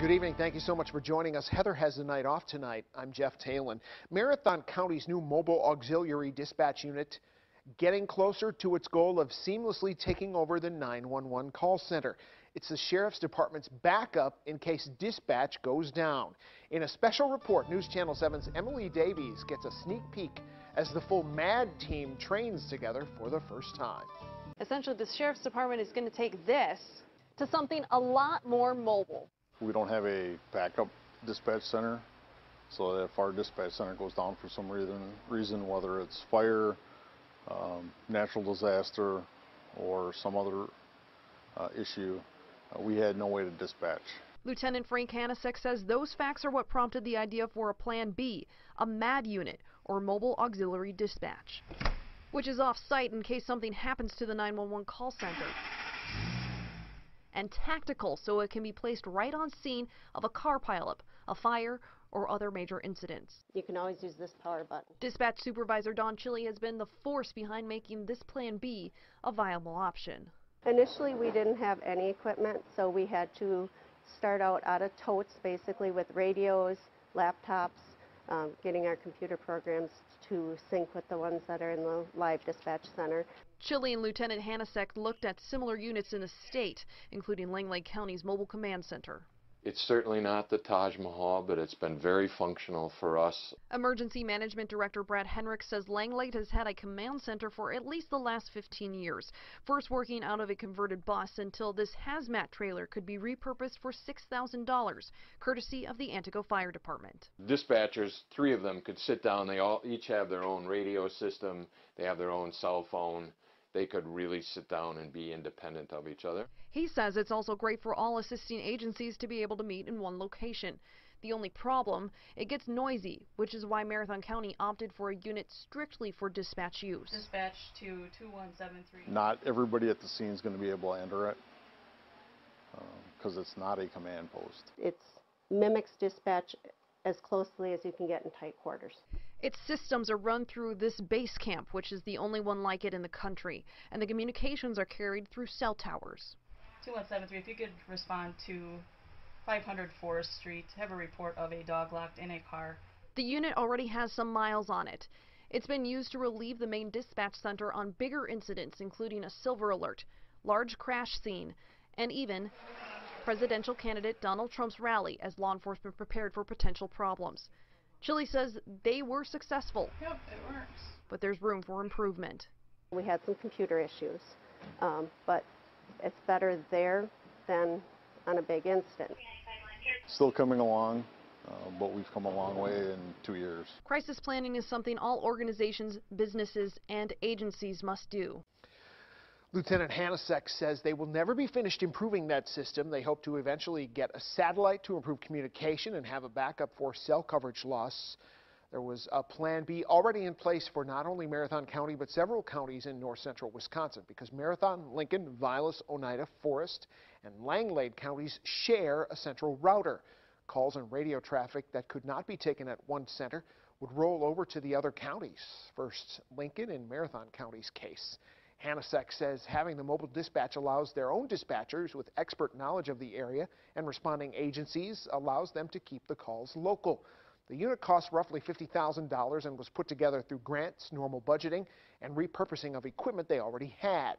Good evening. Thank you so much for joining us. Heather has the night off tonight. I'm Jeff Talon. Marathon County's new mobile auxiliary dispatch unit getting closer to its goal of seamlessly taking over the 911 call center. It's the Sheriff's Department's backup in case dispatch goes down. In a special report, News Channel 7's Emily Davies gets a sneak peek as the full MAD team trains together for the first time. Essentially, the Sheriff's Department is going to take this to something a lot more mobile. We don't have a backup dispatch center, so that if our dispatch center goes down for some reason, whether it's fire, natural disaster, or some other issue, we had no way to dispatch. Lieutenant Frank Hanasek says those facts are what prompted the idea for a Plan B, a MAD unit, or Mobile Auxiliary Dispatch, which is off-site in case something happens to the 911 call center, and tactical, so it can be placed right on scene of a car pileup, a fire, or other major incidents. You can always use this power button. Dispatch Supervisor Don Chili has been the force behind making this Plan B a viable option. Initially, we didn't have any equipment, so we had to start out of totes, basically with radios, laptops, getting our computer programs to sync with the ones that are in the live dispatch center. Chili and Lieutenant Hanasek looked at similar units in the state, including Langlade County's Mobile Command Center. It's certainly not the Taj Mahal, but it's been very functional for us. Emergency Management Director Brad Henrik says Langlade has had a command center for at least the last 15 years, first working out of a converted bus until this hazmat trailer could be repurposed for $6,000, courtesy of the Antigo Fire Department. Dispatchers, 3 of them, could sit down. They each have their own radio system. They have their own cell phone. They could really sit down and be independent of each other. He says it's also great for all assisting agencies to be able to meet in one location. The only problem, it gets noisy, which is why Marathon County opted for a unit strictly for dispatch use. Dispatch to 2173. Not everybody at the scene is going to be able to enter it because it's not a command post. It mimics dispatch as closely as you can get in tight quarters. Its systems are run through this base camp, which is the only one like it in the country, and the communications are carried through cell towers. 2173, if you could respond to 500 Forest Street, have a report of a dog locked in a car. The unit already has some miles on it. It's been used to relieve the main dispatch center on bigger incidents, including a silver alert, large crash scene, and even presidential candidate Donald Trump's rally as law enforcement prepared for potential problems. Chili says they were successful. Yep, it works. But there's room for improvement. We had some computer issues, but it's better there than on a big incident. Still coming along, but we've come a long way in 2 years. Crisis planning is something all organizations, businesses, and agencies must do. Lieutenant Hanasek says they will never be finished improving that system. They hope to eventually get a satellite to improve communication and have a backup for cell coverage loss. There was a Plan B already in place for not only Marathon County, but several counties in north central Wisconsin, because Marathon, Lincoln, Vilas, Oneida, Forest, and Langlade counties share a central router. Calls and radio traffic that could not be taken at one center would roll over to the other counties. First, Lincoln and Marathon counties' case. Hanasek says having the mobile dispatch allows their own dispatchers with expert knowledge of the area and responding agencies allows them to keep the calls local. The unit cost roughly $50,000 and was put together through grants, normal budgeting, and repurposing of equipment they already had.